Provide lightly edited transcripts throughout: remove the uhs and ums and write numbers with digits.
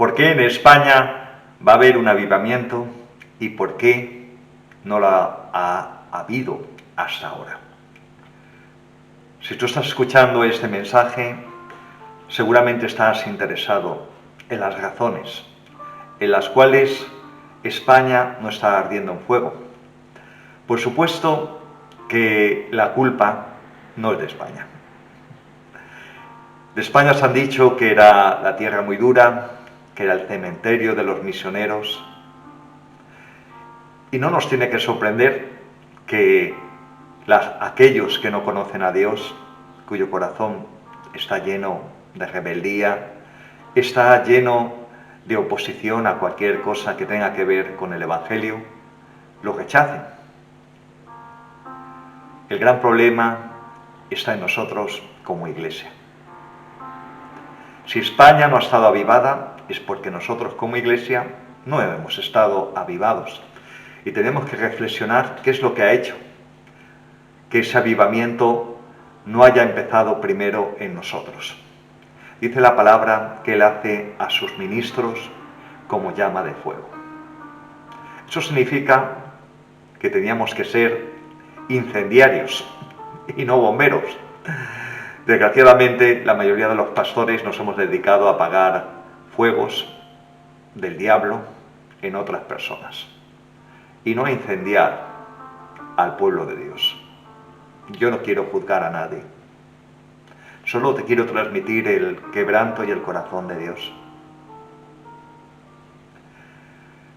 ¿Por qué en España va a haber un avivamiento y por qué no lo ha habido hasta ahora? Si tú estás escuchando este mensaje, seguramente estás interesado en las razones en las cuales España no está ardiendo en fuego. Por supuesto que la culpa no es de España. De España se han dicho que era la tierra muy dura, que era el cementerio de los misioneros. Y no nos tiene que sorprender que aquellos que no conocen a Dios, cuyo corazón está lleno de rebeldía, está lleno de oposición a cualquier cosa que tenga que ver con el Evangelio, lo rechacen. El gran problema está en nosotros como iglesia. Si España no ha estado avivada, es porque nosotros como iglesia no hemos estado avivados. Y tenemos que reflexionar qué es lo que ha hecho que ese avivamiento no haya empezado primero en nosotros. Dice la palabra que Él hace a sus ministros como llama de fuego. Eso significa que teníamos que ser incendiarios y no bomberos. Desgraciadamente, la mayoría de los pastores nos hemos dedicado a apagar fuegos del diablo en otras personas y no a incendiar al pueblo de Dios. Yo no quiero juzgar a nadie. Solo te quiero transmitir el quebranto y el corazón de Dios.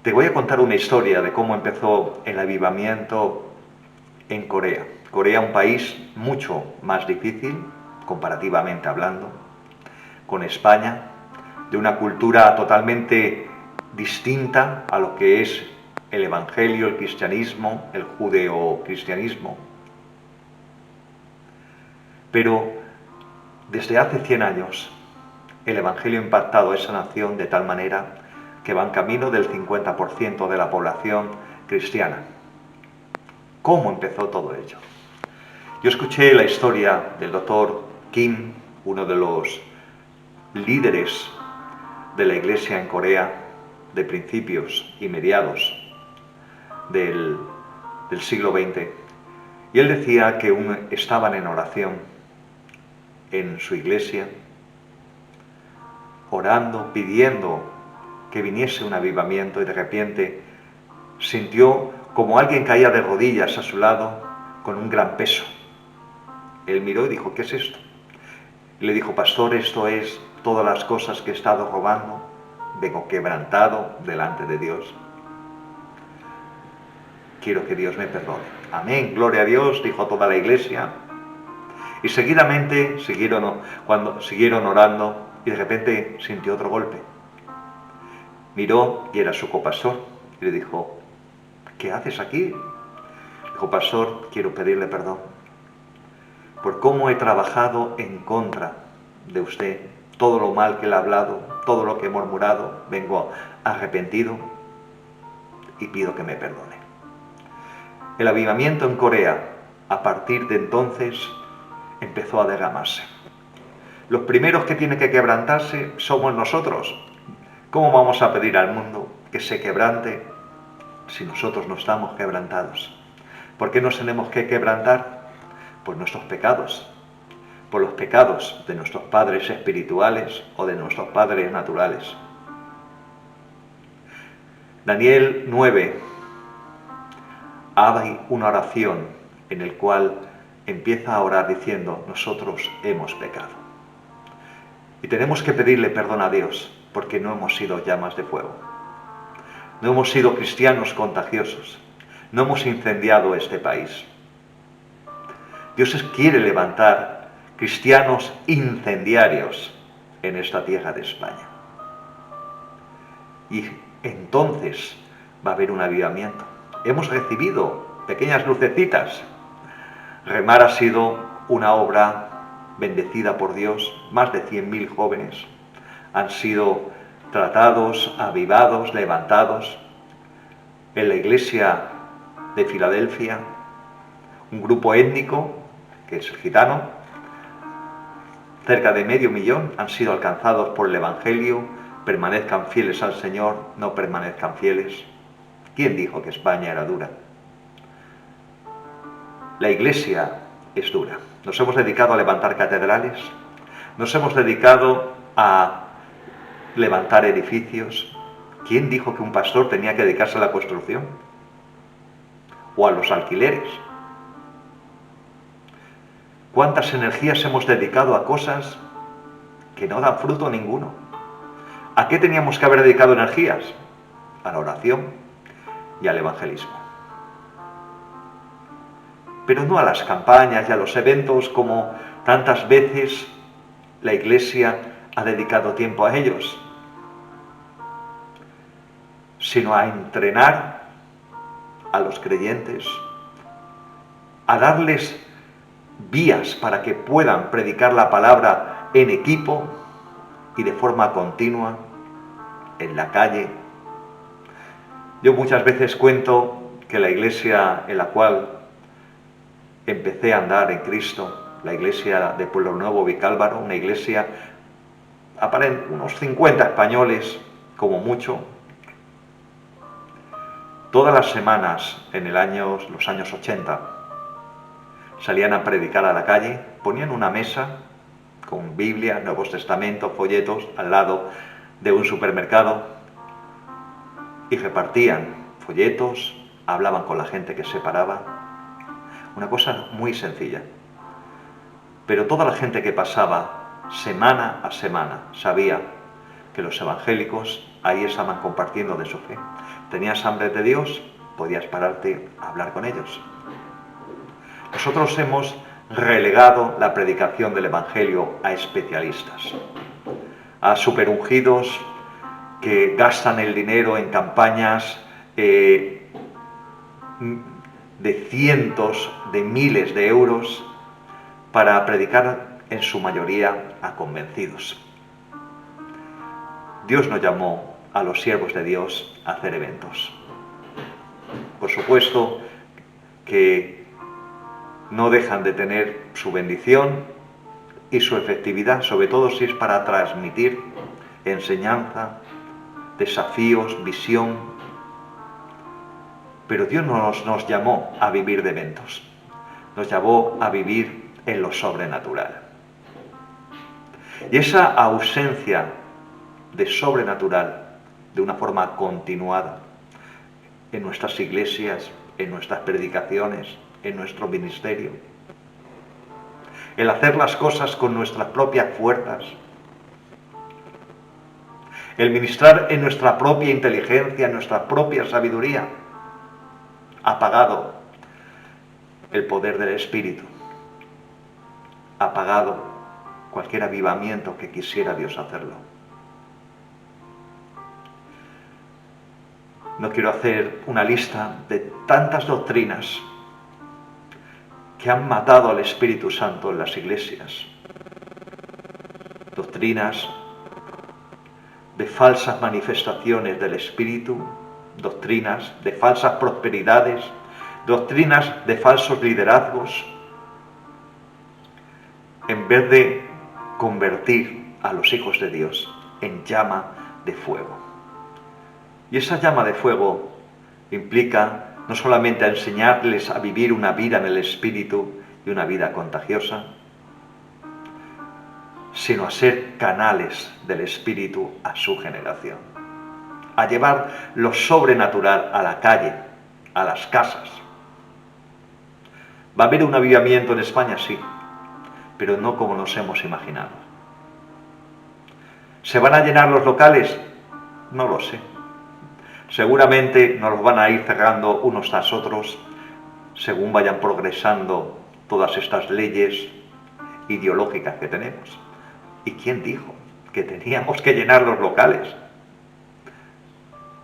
Te voy a contar una historia de cómo empezó el avivamiento en Corea. Corea, un país mucho más difícil, comparativamente hablando, con España, de una cultura totalmente distinta a lo que es el evangelio, el cristianismo, el judeocristianismo. Pero desde hace 100 años el evangelio ha impactado a esa nación de tal manera que va en camino del 50% de la población cristiana. ¿Cómo empezó todo ello? Yo escuché la historia del doctor Kim, uno de los líderes de la iglesia en Corea de principios y mediados del siglo XX, y él decía que estaban en oración en su iglesia, orando, pidiendo que viniese un avivamiento, y de repente sintió como alguien caía de rodillas a su lado con un gran peso. Él miró y dijo: ¿qué es esto? Y le dijo: pastor, esto es todas las cosas que he estado robando, vengo quebrantado delante de Dios. Quiero que Dios me perdone. Amén, gloria a Dios, dijo toda la iglesia. Y seguidamente siguieron orando, y de repente sintió otro golpe. Miró y era su copastor, y le dijo: ¿qué haces aquí? Dijo: pastor, quiero pedirle perdón por cómo he trabajado en contra de usted, todo lo mal que le he hablado, todo lo que he murmurado, vengo arrepentido y pido que me perdone. El avivamiento en Corea, a partir de entonces, empezó a derramarse. Los primeros que tienen que quebrantarse somos nosotros. ¿Cómo vamos a pedir al mundo que se quebrante si nosotros no estamos quebrantados? ¿Por qué nos tenemos que quebrantar? Por nuestros pecados, por los pecados de nuestros padres espirituales o de nuestros padres naturales. Daniel 9, hay una oración en la cual empieza a orar diciendo: nosotros hemos pecado. Y tenemos que pedirle perdón a Dios porque no hemos sido llamas de fuego. No hemos sido cristianos contagiosos. No hemos incendiado este país. Dios quiere levantar cristianos incendiarios en esta tierra de España. Y entonces va a haber un avivamiento. Hemos recibido pequeñas lucecitas. Remar ha sido una obra bendecida por Dios. Más de 100.000 jóvenes han sido tratados, avivados, levantados. En la iglesia de Filadelfia, un grupo étnico, que es el gitano, cerca de 500.000 han sido alcanzados por el Evangelio permanezcan fieles al Señor, no permanezcan fieles. ¿Quién dijo que España era dura? La Iglesia es dura. Nos hemos dedicado a levantar catedrales, nos hemos dedicado a levantar edificios. ¿Quién dijo que un pastor tenía que dedicarse a la construcción? O a los alquileres. ¿Cuántas energías hemos dedicado a cosas que no dan fruto ninguno? ¿A qué teníamos que haber dedicado energías? A la oración y al evangelismo. Pero no a las campañas y a los eventos como tantas veces la Iglesia ha dedicado tiempo a ellos, sino a entrenar a los creyentes, a darles vías para que puedan predicar la palabra en equipo y de forma continua, en la calle. Yo muchas veces cuento que la iglesia en la cual empecé a andar en Cristo, la iglesia de Pueblo Nuevo, Vicálvaro, una iglesia aparente, unos 50 españoles como mucho. Todas las semanas en los años 80 salían a predicar a la calle, ponían una mesa con Biblia, Nuevos Testamentos, folletos al lado de un supermercado y repartían folletos, hablaban con la gente que se paraba. Una cosa muy sencilla. Pero toda la gente que pasaba semana a semana sabía que los evangélicos ahí estaban compartiendo de su fe. Tenías hambre de Dios, podías pararte a hablar con ellos. Nosotros hemos relegado la predicación del Evangelio a especialistas, a superungidos que gastan el dinero en campañas de cientos de miles de euros para predicar en su mayoría a convencidos. Dios nos llamó a los siervos de Dios a hacer eventos. Por supuesto que no dejan de tener su bendición y su efectividad, sobre todo si es para transmitir enseñanza, desafíos, visión. Pero Dios nos llamó a vivir de eventos, nos llamó a vivir en lo sobrenatural. Y esa ausencia de sobrenatural, de una forma continuada, en nuestras iglesias, en nuestras predicaciones, en nuestro ministerio, el hacer las cosas con nuestras propias fuerzas, el ministrar en nuestra propia inteligencia, en nuestra propia sabiduría, ha apagado el poder del Espíritu, ha apagado cualquier avivamiento que quisiera Dios hacerlo. No quiero hacer una lista de tantas doctrinas que han matado al Espíritu Santo en las iglesias. Doctrinas de falsas manifestaciones del Espíritu, doctrinas de falsas prosperidades, doctrinas de falsos liderazgos, en vez de convertir a los hijos de Dios en llama de fuego. Y esa llama de fuego implica no solamente a enseñarles a vivir una vida en el Espíritu y una vida contagiosa, sino a ser canales del Espíritu a su generación, a llevar lo sobrenatural a la calle, a las casas. ¿Va a haber un avivamiento en España? Sí, pero no como nos hemos imaginado. ¿Se van a llenar los locales? No lo sé. Seguramente nos los van a ir cerrando unos tras otros según vayan progresando todas estas leyes ideológicas que tenemos. ¿Y quién dijo que teníamos que llenar los locales?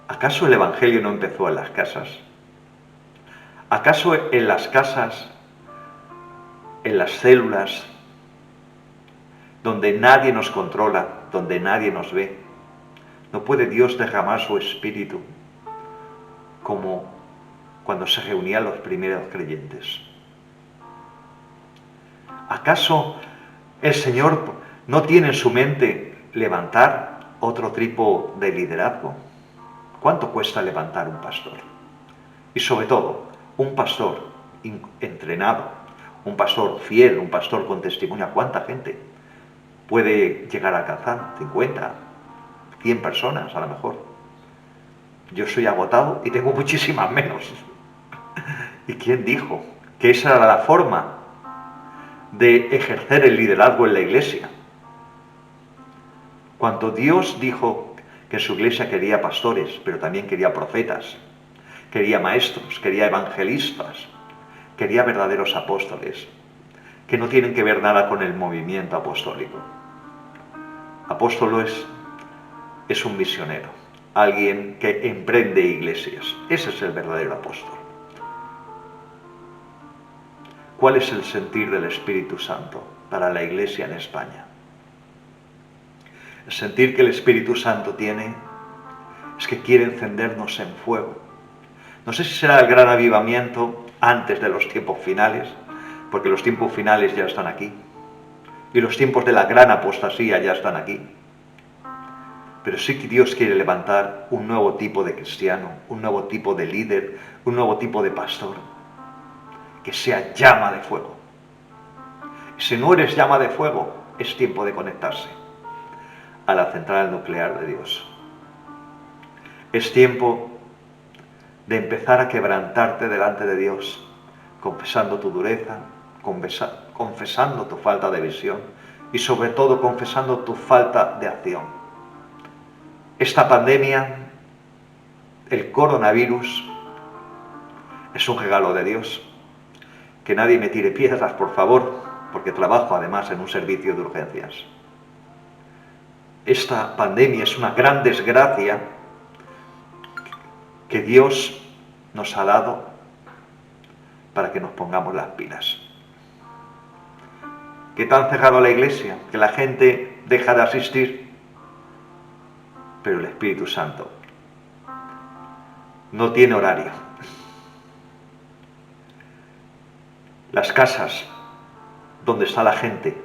¿Acaso el Evangelio no empezó en las casas? ¿Acaso en las casas, en las células, donde nadie nos controla, donde nadie nos ve, no puede Dios derramar su Espíritu como cuando se reunían los primeros creyentes? ¿Acaso el Señor no tiene en su mente levantar otro tipo de liderazgo. ¿Cuánto cuesta levantar un pastor? Y sobre todo, un pastor entrenado, un pastor fiel, un pastor con testimonio. ¿Cuánta gente puede llegar a alcanzar? 50, 100 personas a lo mejor. Yo soy agotado y tengo muchísimas menos. ¿Y quién dijo que esa era la forma de ejercer el liderazgo en la iglesia? Cuando Dios dijo que en su iglesia quería pastores, pero también quería profetas, quería maestros, quería evangelistas, quería verdaderos apóstoles, que no tienen que ver nada con el movimiento apostólico. Apóstolo es un misionero, alguien que emprende iglesias. Ese es el verdadero apóstol. ¿Cuál es el sentir del Espíritu Santo para la iglesia en España? El sentir que el Espíritu Santo tiene es que quiere encendernos en fuego. No sé si será el gran avivamiento antes de los tiempos finales, porque los tiempos finales ya están aquí, y los tiempos de la gran apostasía ya están aquí. Pero sí que Dios quiere levantar un nuevo tipo de cristiano, un nuevo tipo de líder, un nuevo tipo de pastor, que sea llama de fuego. Y si no eres llama de fuego, es tiempo de conectarse a la central nuclear de Dios. Es tiempo de empezar a quebrantarte delante de Dios, confesando tu dureza, confesando tu falta de visión y sobre todo confesando tu falta de acción. Esta pandemia, el coronavirus, es un regalo de Dios. Que nadie me tire piedras, por favor, porque trabajo además en un servicio de urgencias. Esta pandemia es una gran desgracia que Dios nos ha dado para que nos pongamos las pilas. ¿Qué tan cerrado la iglesia? Que la gente deja de asistir. Pero el Espíritu Santo no tiene horario. Las casas donde está la gente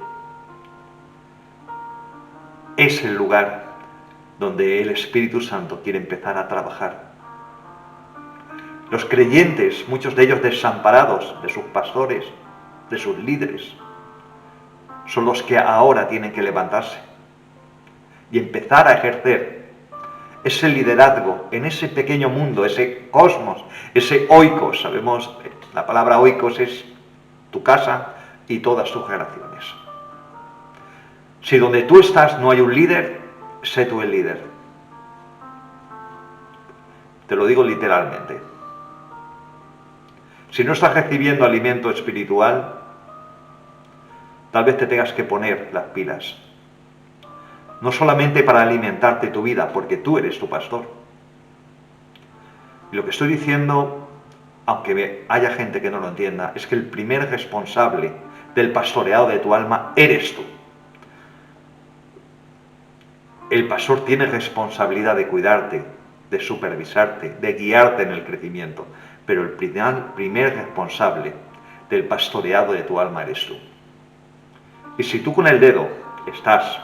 es el lugar donde el Espíritu Santo quiere empezar a trabajar. Los creyentes, muchos de ellos desamparados de sus pastores, de sus líderes, son los que ahora tienen que levantarse y empezar a ejercer ese liderazgo en ese pequeño mundo, ese cosmos, ese oikos. Sabemos, la palabra oikos es tu casa y todas tus generaciones. Si donde tú estás no hay un líder, sé tú el líder. Te lo digo literalmente. Si no estás recibiendo alimento espiritual, tal vez te tengas que poner las pilas. No solamente para alimentarte tu vida, porque tú eres tu pastor. Y lo que estoy diciendo, aunque haya gente que no lo entienda, es que el primer responsable del pastoreado de tu alma eres tú. El pastor tiene responsabilidad de cuidarte, de supervisarte, de guiarte en el crecimiento, pero el primer responsable del pastoreado de tu alma eres tú. Y si tú con el dedo estás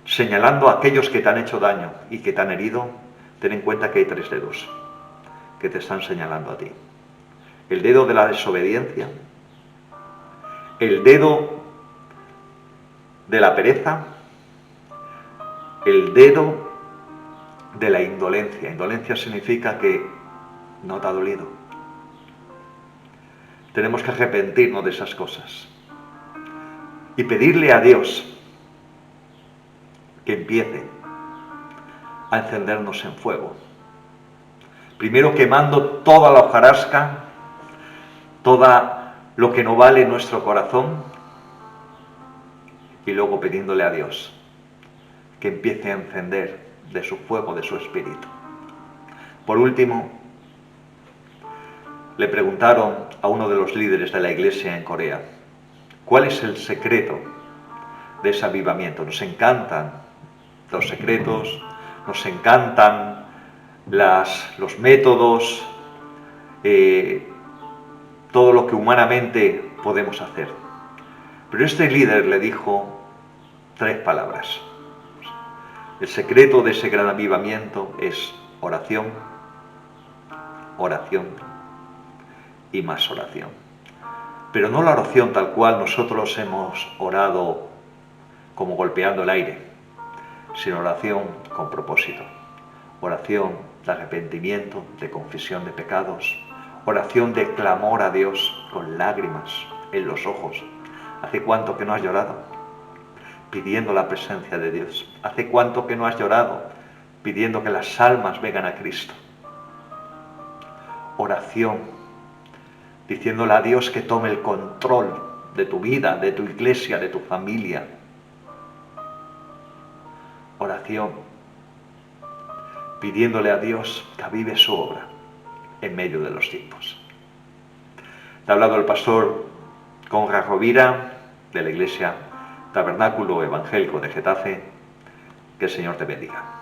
señalando a aquellos que te han hecho daño y que te han herido, ten en cuenta que hay 3 dedos que te están señalando a ti. El dedo de la desobediencia, el dedo de la pereza, el dedo de la indolencia. Indolencia significa que no te ha dolido. Tenemos que arrepentirnos de esas cosas y pedirle a Dios que empiece a encendernos en fuego. Primero quemando toda la hojarasca, todo lo que no vale en nuestro corazón, y luego pidiéndole a Dios que empiece a encender de su fuego, de su espíritu. Por último, le preguntaron a uno de los líderes de la iglesia en Corea, ¿cuál es el secreto de ese avivamiento? Nos encantan los secretos, nos encantan los métodos, todo lo que humanamente podemos hacer. Pero este líder le dijo 3 palabras. El secreto de ese gran avivamiento es oración, oración y más oración. Pero no la oración tal cual nosotros hemos orado como golpeando el aire, sino oración con propósito. Oración de arrepentimiento, de confesión de pecados, oración de clamor a Dios con lágrimas en los ojos. ¿Hace cuánto que no has llorado pidiendo la presencia de Dios? ¿Hace cuánto que no has llorado pidiendo que las almas vengan a Cristo? Oración, diciéndole a Dios que tome el control de tu vida, de tu iglesia, de tu familia. Oración, pidiéndole a Dios que avive su obra en medio de los tiempos. Te ha hablado el pastor Conrad Rovira, de la Iglesia Tabernáculo Evangélico de Getafe. Que el Señor te bendiga.